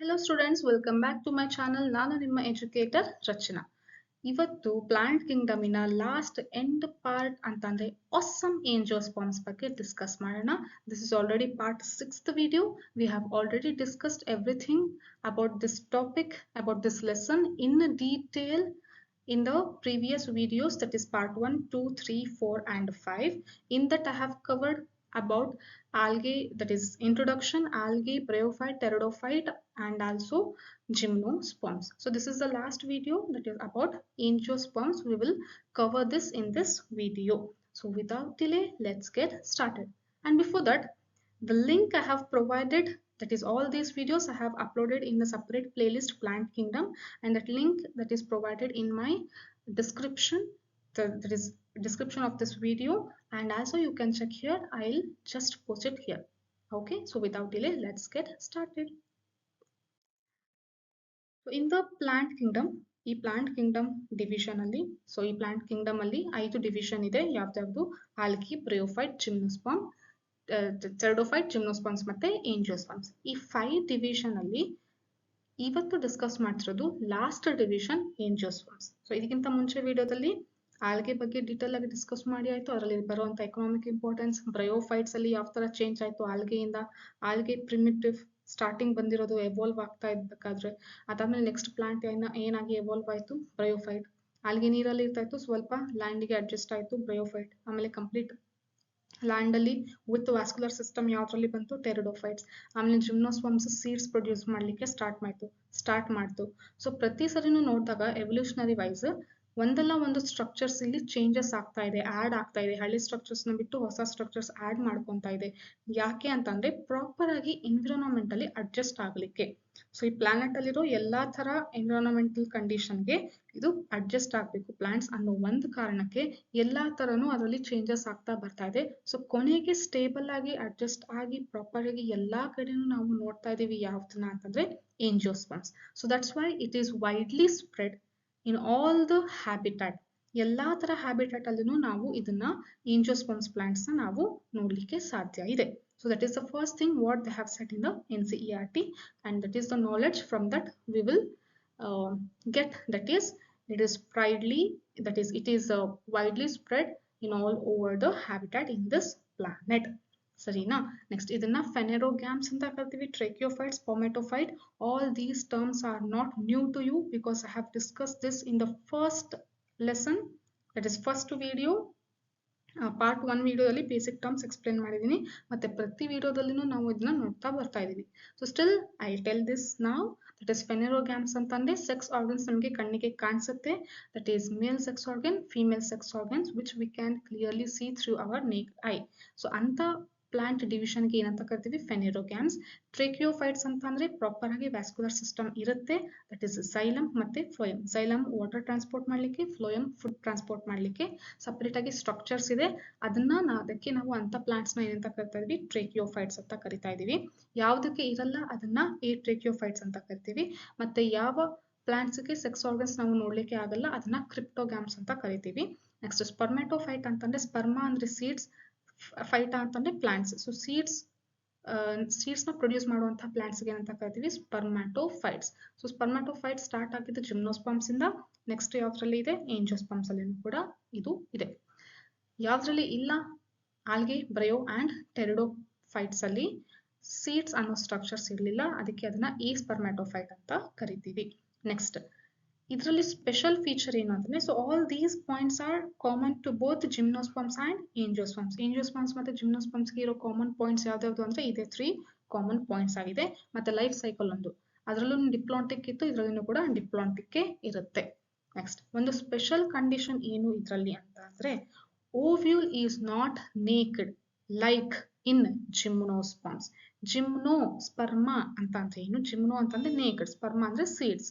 Hello students, welcome back to my channel. ನಾನು ನಿಮ್ಮ educator ರಚನಾ. ಇವತ್ತು ಪ್ಲಾಂಟ್ ಕಿಂಗ್ಡಮ್ ಇನ ಲಾಸ್ಟ್ ಎಂಡ್ ಪಾರ್ಟ್ ಅಂತಂದ್ರೆ ಆಸಮ್ ಏಂಜಿಯೋಸ್ಪರ್ಮ್ಸ್ ಬಗ್ಗೆ ಡಿಸ್ಕಸ್ ಮಾಡೋಣ. This is already part 6th video. We have already discussed everything about this topic, about this lesson in detail in the previous videos, that is part 1, 2, 3, 4 and 5. In that I have covered about algae, that is introduction, algae, bryophyte, pteridophyte and also gymnosperms. So this is the last video, that is about angiosperms. We will cover this in this video. So without delay, let's get started. And before that, the link I have provided, that is all these videos I have uploaded in the separate playlist Plant Kingdom, and that link that is provided in my description, that is description of this video, and also you can check here. I'll just post it here. Okay, so without delay, let's get started. So in the plant kingdom, ಈ plant Kingdom division ಅಲ್ಲಿ, so ಈ plant Kingdom ಅಲ್ಲಿ 5 division ಇದೆ. ಯಾವ್ದು? ಆಲ್ಗಿ, ಬ್ರಿಯೋಫೈಟ್, gymnosperm, pteridophyte, gymnosperms ಮತ್ತೆ ಏಂಜಿಯೋಸ್ಪರ್ಮ್ಸ್. ಈ 5 division ಅಲ್ಲಿ ಇವತ್ತು ಡಿಸ್ಕಸ್ ಮಾಡ್ತಿರೋದು ಲಾಸ್ಟ್ ಡಿವಿಷನ್ ಏಂಜಿಯೋಸ್ಪರ್ಮ್ಸ್. ಸೊ ಇದಕ್ಕಿಂತ ಮುಂಚೆ ವಿಡಿಯೋದಲ್ಲಿ ಆಲ್ಗೆ ಬಗ್ಗೆ ಡೀಟೇಲ್ ಆಗಿ ಡಿಸ್ಕಸ್ ಮಾಡಿ ಆಯ್ತು. ಅದರಲ್ಲಿ ಬರುವಂತ ಎಕನಾಮಿಕ್ ಇಂಪಾರ್ಟೆನ್ಸ್, ಬ್ರಯೋಫೈಟ್ಸ್ ಅಲ್ಲಿ ಯಾವ ತರ ಚೇಂಜ್ ಆಯ್ತು ಆಲ್ಗೆಯಿಂದ. ಆಲ್ಗೆ ಪ್ರಿಮಿಟಿವ್ ಸ್ಟಾರ್ಟಿಂಗ್ ಬಂದಿರೋದು, ಎವಾಲ್ವ್ ಆಗ್ತಾ ಇರ್ಬೇಕಾದ್ರೆ, ಅದಾದ್ಮೇಲೆ ನೆಕ್ಸ್ಟ್ ಪ್ಲಾಂಟ್ ಏನಾಗಿ ಎವಾಲ್ವ್ ಆಯ್ತು, ಬ್ರಯೋಫೈಟ್. ಆಲ್ಗೆ ನೀರಲ್ಲಿ ಇರ್ತಾ ಇತ್ತು, ಸ್ವಲ್ಪ ಲ್ಯಾಂಡಿಗೆ ಅಡ್ಜಸ್ಟ್ ಆಯ್ತು ಬ್ರಯೋಫೈಟ್. ಆಮೇಲೆ ಕಂಪ್ಲೀಟ್ ಲ್ಯಾಂಡ್ ಅಲ್ಲಿ ವಿತ್ ವ್ಯಾಸ್ಕ್ಯುಲರ್ ಸಿಸ್ಟಮ್ ಯಾವ್ದ್ರಲ್ಲಿ ಬಂತು, ಟೆರಿಡೋಫೈಟ್ಸ್. ಆಮೇಲೆ ಜಿಮ್ನೋಸ್ಪರ್ಮ್ಸ್ ಸೀಡ್ಸ್ ಪ್ರೊಡ್ಯೂಸ್ ಮಾಡ್ಲಿಕ್ಕೆ ಸ್ಟಾರ್ಟ್ ಮಾಡ್ತು. ಸೊ ಪ್ರತಿ ಸರಿನೂ ನೋಡಿದಾಗ ಎವಲ್ಯೂಷನರಿ ವೈಸ್ ಒಂದಲ್ಲ ಒಂದು ಸ್ಟ್ರಕ್ಚರ್ಸ್ ಇಲ್ಲಿ ಚೇಂಜಸ್ ಆಗ್ತಾ ಇದೆ, ಆಡ್ ಆಗ್ತಾ ಇದೆ. ಹಳ್ಳಿ ಸ್ಟ್ರಕ್ಚರ್ಸ್ ನ ಬಿಟ್ಟು ಹೊಸ ಸ್ಟ್ರಕ್ಚರ್ಸ್ ಆಡ್ ಮಾಡ್ಕೊಂತಾ ಇದೆ. ಯಾಕೆ ಅಂತಂದ್ರೆ ಪ್ರಾಪರ್ ಆಗಿ ಎನ್ವಿರಾನ್ಮೆಂಟ್ ಅಲ್ಲಿ ಅಡ್ಜಸ್ಟ್ ಆಗ್ಲಿಕ್ಕೆ. ಸೊ ಈ ಪ್ಲಾನೆಟ್ ಅಲ್ಲಿರೋ ಎಲ್ಲಾ ತರ ಎನ್ವಿರಾನ್ಮೆಂಟಲ್ ಕಂಡೀಷನ್ಗೆ ಇದು ಅಡ್ಜಸ್ಟ್ ಆಗ್ಬೇಕು ಪ್ಲಾಂಟ್ಸ್ ಅನ್ನೋ ಒಂದು ಕಾರಣಕ್ಕೆ ಎಲ್ಲಾ ತರನು ಅದರಲ್ಲಿ ಚೇಂಜಸ್ ಆಗ್ತಾ ಬರ್ತಾ ಇದೆ. ಸೊ ಕೊನೆಗೆ ಸ್ಟೇಬಲ್ ಆಗಿ ಅಡ್ಜಸ್ಟ್ ಆಗಿ ಪ್ರಾಪರ್ ಆಗಿ ಎಲ್ಲಾ ಕಡೆನೂ ನಾವು ನೋಡ್ತಾ ಇದೀವಿ ಯಾವ್ದನ್ನ ಅಂತಂದ್ರೆ angiosperms. So that's why it is widely spread in all the habitat. ಎಲ್ಲಾ ತರ ಹ್ಯಾಬಿಟಾಟ್ ಅಲ್ಲೂ ನಾವು ಇದನ್ನ ಏಂಜಿಯೋಸ್ಪರ್ಮ್ಸ್ ಪ್ಲಾಂಟ್ಸ್ ನ ನಾವು ನೋಡ್ಲಿಕ್ಕೆ ಸಾಧ್ಯ ಇದೆ. So that is the first thing what they have said in the NCERT, and that is the knowledge from that we will get. That is, it is widely spread in all over the habitat in this planet. ಸರಿನಾ? Next ಇದನ್ನ phanerogams ಅಂತ ಕರಿತೀವಿ, tracheophyte, spermatophyte. All these terms are not new to you because I have discuss this in the first lesson, that is first video. Part 1 ವಿಡಿಯೋದಲ್ಲಿ basic terms explain ಮಾಡಿದೀನಿ, ಮತ್ತೆ ಪ್ರತಿ ವಿಡಿಯೋದಲ್ಲಿನೂ ನಾವು ಇದನ್ನ ನೋಡ್ತಾ ಬರ್ತಾ ಇದೀವಿ. So still I tell this now, that is phanerogams ಅಂತಂದ್ರೆ ಸೆಕ್ಸ್ ಆರ್ಗನ್ಸ್ ನಮಗೆ ಕಣ್ಣಿಗೆ ಕಾಣಿಸುತ್ತೆ. That is male sex organ, female sex organs which we can clearly see through our naked eye. So ಅಂತ ಪ್ಲಾಂಟ್ ಡಿವಿಷನ್ ಗೆ ಏನಂತ ಕರಿತೀವಿ, phanerogams. Tracheophytes ಅಂತ ಅಂದ್ರೆ ಪ್ರಾಪರ್ ಆಗಿ ವ್ಯಾಸ್ಕ್ಯುಲರ್ ಸಿಸ್ಟಮ್ ಇರುತ್ತೆ. ದಟ್ ಇಸ್ ಸೈಲಮ್ ಮತ್ತೆ ಫ್ಲೋಯಮ್. ಸೈಲಮ್ ವಾಟರ್ ಟ್ರಾನ್ಸ್ಪೋರ್ಟ್ ಮಾಡ್ಲಿಕ್ಕೆ, ಫ್ಲೋಯಮ್ ಫುಡ್ ಟ್ರಾನ್ಸ್ಪೋರ್ಟ್ ಮಾಡ್ಲಿಕ್ಕೆ ಸಪರೇಟ್ ಆಗಿ ಸ್ಟ್ರಕ್ಚರ್ಸ್ ಇದೆ. ಅದಕ್ಕೆ ನಾವು ಅಂತ ಪ್ಲಾಂಟ್ಸ್ ನ ಏನಂತ ಕರಿತಾ ಇದೀವಿ, ಟ್ರೇಕಿಯೋಫೈಟ್ಸ್ ಅಂತ ಕರಿತಾ ಇದೀವಿ. ಯಾವ್ದಕ್ಕೆ ಇರಲ್ಲ ಅದನ್ನ ಏಟ್ರೇಕಿಯೋಫೈಟ್ಸ್ ಅಂತ ಕರಿತೀವಿ. ಮತ್ತೆ ಯಾವ ಪ್ಲಾಂಟ್ಸ್ ಗೆ ಸೆಕ್ಸ್ ಆರ್ಗನ್ಸ್ ನಾವು ನೋಡ್ಲಿಕ್ಕೆ ಆಗಲ್ಲ ಅದನ್ನ ಕ್ರಿಪ್ಟೋಗ್ಯಾಮ್ಸ್ ಅಂತ ಕರಿತೀವಿ. ನೆಕ್ಸ್ಟ್ ಸ್ಪರ್ಮೆಟೋಫೈಟ್ ಅಂತಂದ್ರೆ, ಸ್ಪರ್ಮಾ ಅಂದ್ರೆ ಸೀಡ್ಸ್, ಫೈಟಾ ಅಂತಂದ್ರೆ ಪ್ಲಾಂಟ್ಸ್. ಸೊ ಸೀಡ್ಸ್ ನ ಪ್ರೊಡ್ಯೂಸ್ ಮಾಡುವಂತಹ ಪ್ಲಾಂಟ್ಸ್ ಗೆ ಏನಂತ ಕರಿತೀವಿ, ಸ್ಪರ್ಮ್ಯಾಟೋಫೈಟ್ಸ್. ಸೊ ಸ್ಪರ್ಮ್ಯಾಟೋಫೈಟ್ ಸ್ಟಾರ್ಟ್ ಆಗಿದ್ದು ಜಿಮ್ನೋಸ್ಪರ್ಮ್ಸ್ ಇಂದ. ನೆಕ್ಸ್ಟ್ ಯಾವ್ದ್ರಲ್ಲಿ ಇದೆ, ಏಂಜಿಯೋಸ್ಪರ್ಮ್ಸ್ ಅಲ್ಲಿ ಕೂಡ ಇದು ಇದೆ. ಯಾವ್ದ್ರಲ್ಲಿ ಇಲ್ಲ, ಆಲ್ಗೆ, ಬ್ರಯೋ ಅಂಡ್ ಟೆರಿಡೋಫೈಟ್ಸ್ ಅಲ್ಲಿ ಸೀಡ್ಸ್ ಅನ್ನೋ ಸ್ಟ್ರಕ್ಚರ್ಸ್ ಇರಲಿಲ್ಲ, ಅದಕ್ಕೆ ಅದನ್ನ ಈ ಸ್ಪರ್ಮ್ಯಾಟೋಫೈಟ್ ಅಂತ ಕರಿತೀವಿ. ನೆಕ್ಸ್ಟ್ ಇದರಲ್ಲಿ ಸ್ಪೆಷಲ್ ಫೀಚರ್ ಏನು ಅಂತಂದ್ರೆ, so all these points are common to both gymnosperms and angiosperms. Angiosperms ಮತ್ತೆ ಜಿಮ್ನೋಸ್ಪರ್ಮ್ಸ್ ಗೆ ಇರೋ ಕಾಮನ್ ಪಾಯಿಂಟ್ಸ್ ಯಾವ್ದಾವ್ದು ಅಂದ್ರೆ ಇದೆ 3 ಕಾಮನ್ ಪಾಯಿಂಟ್ಸ್ ಆಗಿದೆ. ಮತ್ತೆ ಲೈಫ್ ಸೈಕಲ್ ಒಂದು, ಅದರಲ್ಲೂ ಡಿಪ್ಲಾಂಟಿಕ್ ಇತ್ತು, ಇದರಲ್ಲೂ ಕೂಡ ಡಿಪ್ಲಾಂಟಿಕ್ ಇರುತ್ತೆ. ನೆಕ್ಸ್ಟ್ ಒಂದು ಸ್ಪೆಷಲ್ ಕಂಡೀಷನ್ ಏನು ಇದರಲ್ಲಿ ಅಂತ ಅಂದ್ರೆ, ovule is not naked like in gymnosperms. ಜಿಮ್ನೋಸ್ಪರ್ಮಾ ಅಂತ ಅಂದ್ರೆ ಏನು, ಜಿಮ್ನೋ ಅಂತಂದ್ರೆ ನೇಕ್ಡ್, ಸ್ಪರ್ಮಾ ಅಂದ್ರೆ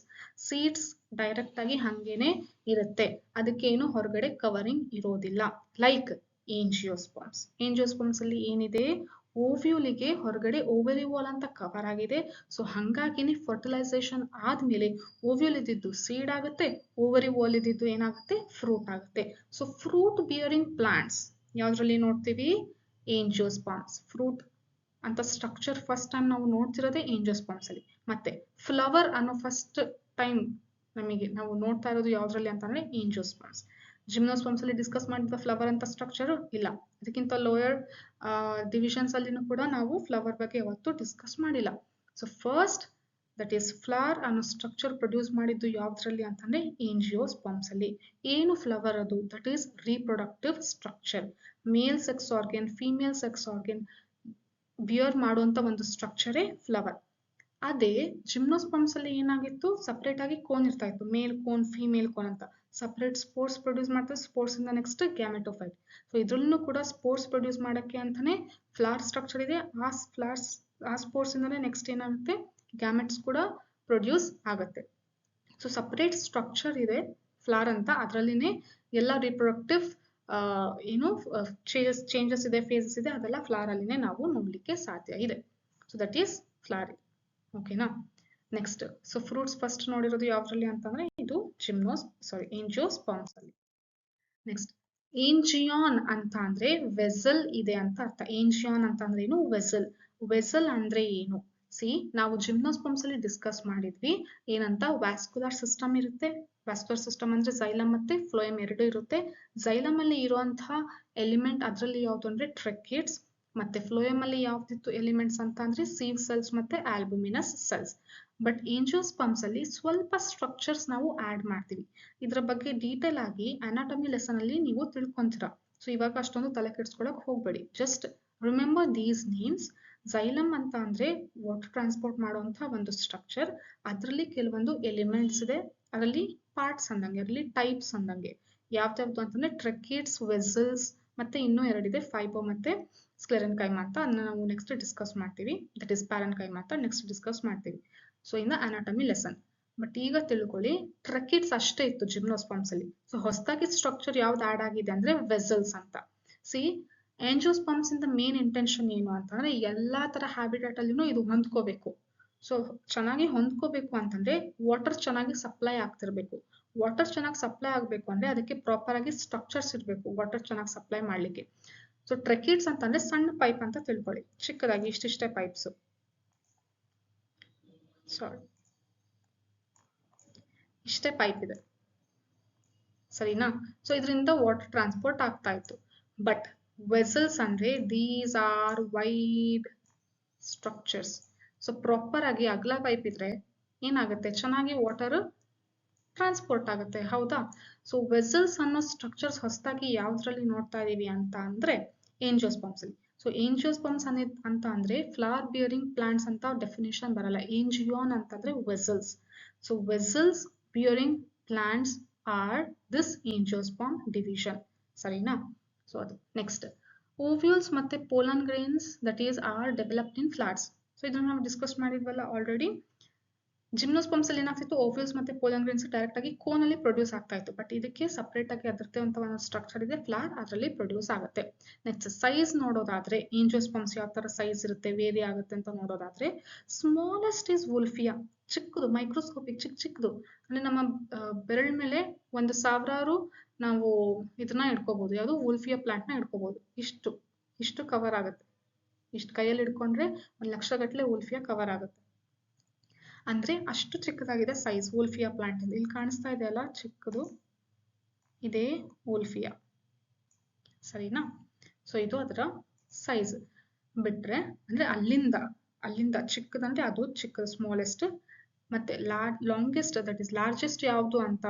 ಸೀಡ್ಸ್ ಡೈರೆಕ್ಟ್ ಆಗಿ ಹಂಗೇನೆ ಇರುತ್ತೆ, ಅದಕ್ಕೆ ಏನು ಹೊರಗಡೆ ಕವರಿಂಗ್ ಇರೋದಿಲ್ಲ. ಲೈಕ್ ಏಂಜಿಯೋಸ್ಪರ್ಮ್ಸ್ ಅಲ್ಲಿ ಏನಿದೆ, ಓವ್ಯೂಲಿಗೆ ಹೊರಗಡೆ ಓವರಿ ವಾಲ್ ಅಂತ ಕವರ್ ಆಗಿದೆ. ಸೊ ಹಂಗಾಗಿನೇ ಫರ್ಟಿಲೈಸೇಷನ್ ಆದ್ಮೇಲೆ ಓವ್ಯೂಲ್ ಇದ್ದಿದ್ದು ಸೀಡ್ ಆಗುತ್ತೆ, ಓವರಿ ವಾಲ್ ಇದ್ದಿದ್ದು ಏನಾಗುತ್ತೆ, ಫ್ರೂಟ್ ಆಗುತ್ತೆ. ಸೊ ಫ್ರೂಟ್ ಬಿಯರಿಂಗ್ ಪ್ಲಾಂಟ್ಸ್ ಯಾವ್ದ್ರಲ್ಲಿ ನೋಡ್ತೀವಿ, ಏಂಜಿಯೋಸ್ಪರ್ಮ್ಸ್. ಫ್ರೂಟ್ ಅಂತ ಸ್ಟ್ರಕ್ಚರ್ ಫಸ್ಟ್ ಟೈಮ್ ನಾವು ನೋಡ್ತಿರೋದೇ ಏಂಜಿಯೋಸ್ಪರ್ಮ್ಸ್ ಅಲ್ಲಿ. ಮತ್ತೆ ಫ್ಲವರ್ ಅನ್ನೋ ಫಸ್ಟ್ ಟೈಮ್ ನಮಗೆ ನಾವು ನೋಡ್ತಾ ಇರೋದು ಯಾವ್ದ್ರಲ್ಲಿ ಅಂತಂದ್ರೆ ಏಂಜಿಯೋಸ್ಪರ್ಮ್ಸ್. ಜಿಮ್ನೋಸ್ಪರ್ಮ್ಸ್ ಅಲ್ಲಿ ಡಿಸ್ಕಸ್ ಮಾಡಿದ ಫ್ಲವರ್ ಅಂತ ಸ್ಟ್ರಕ್ಚರ್ ಇಲ್ಲ. ಅದಕ್ಕಿಂತ ಲೋಯರ್ ಡಿವಿಷನ್ಸ್ ಅಲ್ಲಿನೂ ಕೂಡ ನಾವು ಫ್ಲವರ್ ಬಗ್ಗೆ ಯಾವತ್ತೂ ಡಿಸ್ಕಸ್ ಮಾಡಿಲ್ಲ. So first that is flower ಅನ್ನೋ ಸ್ಟ್ರಕ್ಚರ್ ಪ್ರೊಡ್ಯೂಸ್ ಮಾಡಿದ್ದು ಯಾವ್ದ್ರಲ್ಲಿ ಅಂತಂದ್ರೆ ಏಂಜಿಯೋಸ್ಪರ್ಮ್ಸ್ ಅಲ್ಲಿ. ಏನು ಫ್ಲವರ್ ಅದು? That is reproductive structure. Male sex organ, female sex organ bear ಮಾಡುವಂತ ಒಂದು ಸ್ಟ್ರಕ್ಚರೇ ಫ್ಲವರ್. ಅದೇ ಜಿಮ್ನೋಸ್ಪರ್ಮ್ಸ್ ಅಲ್ಲಿ ಏನಾಗಿತ್ತು, ಸಪರೇಟ್ ಆಗಿ ಕೋನ್ ಇರ್ತಾ ಇತ್ತು, ಮೇಲ್ ಕೋನ್ ಫಿಮೇಲ್ ಕೋನ್ ಅಂತ. ಸಪರೇಟ್ ಸ್ಪೋರ್ಸ್ ಪ್ರೊಡ್ಯೂಸ್ ಮಾಡ್ತಾರೆ. ಸ್ಪೋರ್ಸ್ ಇಂದ ನೆಕ್ಸ್ಟ್ ಗ್ಯಾಮೆಟೋಫೈಟ್. ಸೊ ಇದ್ರಲ್ಲೂ ಕೂಡ ಸ್ಪೋರ್ಸ್ ಪ್ರೊಡ್ಯೂಸ್ ಮಾಡಕ್ಕೆ ಅಂತಾನೆ ಫ್ಲವರ್ ಸ್ಟ್ರಕ್ಚರ್ ಇದೆ. ಆ ಸ್ಪೋರ್ಸ್ ಇಂದಾನೆ ನೆಕ್ಸ್ಟ್ ಏನಾಗುತ್ತೆ, ಗ್ಯಾಮೆಟ್ಸ್ ಕೂಡ ಪ್ರೊಡ್ಯೂಸ್ ಆಗುತ್ತೆ. ಸೊ ಸಪರೇಟ್ ಸ್ಟ್ರಕ್ಚರ್ ಇದೆ ಫ್ಲವರ್ ಅಂತ. ಅದರಲ್ಲಿನೇ ಎಲ್ಲ ರಿಪ್ರೊಡಕ್ಟಿವ್ ಏನು ಚೇಂಜಸ್ ಇದೆ, ಫೇಸಸ್ ಇದೆ, ಅದೆಲ್ಲ ಫ್ಲವರ್ ಅಲ್ಲಿನೇ ನಾವು ನೋಡ್ಲಿಕ್ಕೆ ಸಾಧ್ಯ ಇದೆ. So that is flower. ಓಕೆನಾ? ನೆಕ್ಸ್ಟ್, ಸೊ ಫ್ರೂಟ್ಸ್ ಫಸ್ಟ್ ನೋಡಿರೋದು ಯಾವ್ದ್ರಲ್ಲಿ ಅಂತಂದ್ರೆ ಇದು ಏಂಜಿಯೋಸ್ಪರ್ಮ್ಸ್ ಅಲ್ಲಿ. ನೆಕ್ಸ್ಟ್, ಏಂಜಿಯಾನ್ ಅಂತ ಅಂದ್ರೆ ವೆಸಲ್ ಇದೆ ಅಂತ ಅರ್ಥ. ಏಂಜಿಯಾನ್ ಅಂತ ಅಂದ್ರೆ ಏನು? ವೆಸಲ್. ವೆಸಲ್ ಅಂದ್ರೆ ಏನು? ನಾವು ಜಿಮ್ನೋಸ್ಪರ್ಮ್ಸ್ ಅಲ್ಲಿ ಡಿಸ್ಕಸ್ ಮಾಡಿದ್ವಿ ಏನಂತ, ವ್ಯಾಸ್ಕ್ಯುಲರ್ ಸಿಸ್ಟಮ್ ಇರುತ್ತೆ. ವ್ಯಾಸ್ಕ್ಯುಲರ್ ಸಿಸ್ಟಮ್ ಅಂದ್ರೆ ಜೈಲಮ್ ಮತ್ತೆ ಫ್ಲೋಯಮ್ ಎರಡು ಇರುತ್ತೆ. ಜೈಲಮ್ ಅಲ್ಲಿ ಇರುವಂತಹ ಎಲಿಮೆಂಟ್ ಅದರಲ್ಲಿ ಯಾವ್ದು ಅಂದ್ರೆ ಟ್ರೆಕಿಡ್ಸ್. ಮತ್ತೆ ಫ್ಲೋಯಮ್ ಅಲ್ಲಿ ಯಾವ್ದಿತ್ತು ಎಲಿಮೆಂಟ್ಸ್ ಅಂತ ಅಂದ್ರೆ ಸೀವ್ ಸೆಲ್ಸ್ ಮತ್ತೆ ಆಲ್ಬುಮಿನಸ್ ಸೆಲ್ಸ್. ಬಟ್ ಏಂಜಿಯೋಸ್ಪರ್ಮ್ಸ್ ಅಲ್ಲಿ ಸ್ವಲ್ಪ ಸ್ಟ್ರಕ್ಚರ್ಸ್ ನಾವು ಆಡ್ ಮಾಡ್ತೀವಿ. ಇದ್ರ ಬಗ್ಗೆ ಡೀಟೇಲ್ ಆಗಿ ಅನಾಟಮಿ ಲೆಸನ್ ಅಲ್ಲಿ ನೀವು ತಿಳ್ಕೊಂತೀರಾ. ಸೊ ಇವಾಗ ಅಷ್ಟೊಂದು ತಲೆ ಕೆಡ್ಸ್ಕೊಳಕ್ ಹೋಗ್ಬೇಡಿ. Just remember these names. Xylem ಅಂತ ಅಂದ್ರೆ ವಾಟರ್ ಟ್ರಾನ್ಸ್ಪೋರ್ಟ್ ಮಾಡುವಂತ ಒಂದು ಸ್ಟ್ರಕ್ಚರ್. ಅದರಲ್ಲಿ ಕೆಲವೊಂದು ಎಲಿಮೆಂಟ್ಸ್ ಇದೆ, ಅದರಲ್ಲಿ ಪಾರ್ಟ್ಸ್ ಅಂದಂಗೆ, ಅದರಲ್ಲಿ ಟೈಪ್ಸ್ ಅಂದಂಗೆ. ಯಾವ್ದು ಅಂತಂದ್ರೆ ಟ್ರೆಕಿಡ್ಸ್, ವೆಸಲ್ಸ್, ಮತ್ತೆ ಇನ್ನೂ ಎರಡಿದೆ, ಫೈಬೋ ಮತ್ತೆ ಸ್ಕ್ಲೆರೆನ್ಕೈಮಾ ಅಂತ. ಅದನ್ನ ನಾವು ನೆಕ್ಸ್ಟ್ ಡಿಸ್ಕಸ್ ಮಾಡ್ತೀವಿ. ದಟ್ ಇಸ್ ಪ್ಯಾರೆನ್ಕೈಮಾ ಅಂತ ನೆಕ್ಸ್ಟ್ ಡಿಸ್ಕಸ್ ಮಾಡ್ತೀವಿ. So in the anatomy lesson. But ಈಗ ತಿಳ್ಕೊಳ್ಳಿ, ಟ್ರೆಕಿಡ್ಸ್ ಅಷ್ಟೇ ಇತ್ತು ಜಿಮ್ನೋಸ್ಪರ್ಮ್ಸ್ ಅಲ್ಲಿ. ಸೊ ಹೊಸದಾಗಿ ಸ್ಟ್ರಕ್ಚರ್ ಯಾವ್ದು ಆಡ್ ಆಗಿದೆ ಅಂದ್ರೆ ವೆಸಲ್ಸ್ ಅಂತ. ಏಂಜಿಯೋಸ್ಪರ್ಮ್ಸ್ ಇಂದ ಮೇನ್ ಇಂಟೆನ್ಷನ್ ಏನು ಅಂತಂದ್ರೆ ಎಲ್ಲಾ ತರ ಹ್ಯಾಬಿಟಾಟ್ ಅಲ್ಲಿನೂ ಇದು ಹೊಂದ್ಕೋಬೇಕು. ಸೊ ಚೆನ್ನಾಗಿ ಹೊಂದ್ಕೋಬೇಕು ಅಂತಂದ್ರೆ ವಾಟರ್ ಚೆನ್ನಾಗಿ ಸಪ್ಲೈ ಆಗ್ತಿರ್ಬೇಕು. ವಾಟರ್ ಚೆನ್ನಾಗಿ ಸಪ್ಲೈ ಆಗ್ಬೇಕು ಅಂದ್ರೆ ಅದಕ್ಕೆ ಪ್ರಾಪರ್ ಆಗಿ ಸ್ಟ್ರಕ್ಚರ್ಸ್ ಇರಬೇಕು ವಾಟರ್ ಚೆನ್ನಾಗಿ ಸಪ್ಲೈ ಮಾಡ್ಲಿಕ್ಕೆ. ಸೊ ಟ್ರೆಕಿಡ್ಸ್ ಅಂತಂದ್ರೆ ಸಣ್ಣ ಪೈಪ್ ಅಂತ ತಿಳ್ಕೊಳ್ಳಿ, ಚಿಕ್ಕದಾಗಿ ಇಷ್ಟಿಷ್ಟೇ ಪೈಪ್ಸ್. ಸಾರಿ, ಇಷ್ಟೇ ಪೈಪ್ ಇದೆ, ಸರಿನಾ? ಸೊ ಇದರಿಂದ ವಾಟರ್ ಟ್ರಾನ್ಸ್ಪೋರ್ಟ್ ಆಗ್ತಾ ಇತ್ತು. ಬಟ್ ವೆಸಲ್ಸ್ ಅಂದ್ರೆ these are wide structures. So proper ಆಗಿ ಅಗಲ ಪೈಪ್ ಇದ್ರೆ ಏನಾಗುತ್ತೆ, ಚೆನ್ನಾಗಿ ವಾಟರ್ ಟ್ರಾನ್ಸ್ಪೋರ್ಟ್ ಆಗುತ್ತೆ, ಹೌದಾ? ಸೊ ವೆಸಲ್ಸ್ ಅನ್ನೋ ಸ್ಟ್ರಕ್ಚರ್ಸ್ ಹೊಸದಾಗಿ ಯಾವ್ದ್ರಲ್ಲಿ ನೋಡ್ತಾ ಇದೀವಿ ಅಂತ ಅಂದ್ರೆ ಏಂಜಿಯೋಸ್ಪರ್ಮ್ಸ್ ಅಲ್ಲಿ. ಸೊ ಏಂಜಿಯೋಸ್ಪರ್ಮ್ಸ್ ಅಂತ ಅಂದ್ರೆ ಫ್ಲವರ್ ಬಿಯರಿಂಗ್ ಪ್ಲಾಂಟ್ಸ್ ಅಂತ ಡೆಫಿನೇಷನ್ ಬರಲ್ಲ. ಏಂಜಿಯಾನ್ ಅಂತಂದ್ರೆ vessels. So vessels bearing plants are this angiosperm division, ಸರಿನಾ? ಸೊ ಅದು ನೆಕ್ಸ್ಟ್, ಓವ್ಯೂಲ್ಸ್ ಮತ್ತೆ pollen grains that is are developed in flowers. So ಇದನ್ನ ನಾವು ಡಿಸ್ಕಸ್ ಮಾಡಿದ್ವಲ್ಲ ಆಲ್ರೆಡಿ. ಜಿಮ್ನೋಸ್ಪರ್ಮ್ಸ್ ಅಲ್ಲಿ ಏನಾಗ್ತಿತ್ತು, ಓವ್ಯೂಲ್ಸ್ ಮತ್ತೆ ಪೋಲನ್ ಗ್ರೇನ್ಸ್ ಡೈರೆಕ್ಟ್ ಆಗಿ ಕೋನ್ ಅಲ್ಲಿ ಪ್ರೊಡ್ಯೂಸ್ ಆಗ್ತಾ ಇತ್ತು. ಬಟ್ ಇದಕ್ಕೆ ಸಪರೇಟ್ ಆಗಿ ಅದರದ್ದೇ ಅಂತ ಒಂದು ಸ್ಟ್ರಕ್ಚರ್ ಇದೆ, ಫ್ಲವರ್ ಅದರಲ್ಲಿ ಪ್ರೊಡ್ಯೂಸ್ ಆಗುತ್ತೆ. ನೆಕ್ಸ್ಟ್ ಸೈಜ್ ನೋಡೋದಾದ್ರೆ ಏಂಜಿಯೋಸ್ಪರ್ಮ್ಸ್ ಯಾವ ತರ ಸೈಜ್ ಇರುತ್ತೆ, ವೇರಿ ಆಗುತ್ತೆ ಅಂತ ನೋಡೋದಾದ್ರೆ ಸ್ಮಾಲೆಸ್ಟ್ ಈಸ್ ವೋಲ್ಫಿಯಾ. ಚಿಕ್ಕದು, ಮೈಕ್ರೋಸ್ಕೋಪಿಕ್, ಚಿಕ್ಕದು. ಅಂದ್ರೆ ನಮ್ಮ ಬೆರಳ ಮೇಲೆ 1000 ನಾವು ಇದನ್ನ ಇಟ್ಕೋಬಹುದು, ಯಾವುದು ವೋಲ್ಫಿಯಾ ಪ್ಲಾಂಟ್ ನ ಇಟ್ಕೋಬಹುದು. ಇಷ್ಟು ಕವರ್ ಆಗುತ್ತೆ. ಇಷ್ಟು ಕೈಯಲ್ಲಿ ಇಟ್ಕೊಂಡ್ರೆ 1,00,000 ಗಟ್ಟಲೆ ವೋಲ್ಫಿಯಾ ಕವರ್ ಆಗುತ್ತೆ. ಅಂದ್ರೆ ಅಷ್ಟು ಚಿಕ್ಕದಾಗಿದೆ ಸೈಜ್ ವೋಲ್ಫಿಯಾ ಪ್ಲಾಂಟ್. ಇಲ್ಲಿ ಕಾಣಿಸ್ತಾ ಇದೆ ಅಲ್ಲ ಚಿಕ್ಕದು, ಇದೇ ವೋಲ್ಫಿಯಾ, ಸರಿನಾ? ಸೊ ಇದು ಅದರ ಸೈಜ್. ಬಿಟ್ರೆ ಅಂದ್ರೆ ಅಲ್ಲಿಂದ ಚಿಕ್ಕದಂದ್ರೆ ಅದು ಚಿಕ್ಕದು, ಸ್ಮಾಲೆಸ್ಟ್. ಮತ್ತೆ ಲಾಂಗೆಸ್ಟ್ ದಟ್ ಇಸ್ ಲಾರ್ಜೆಸ್ಟ್ ಯಾವುದು ಅಂತ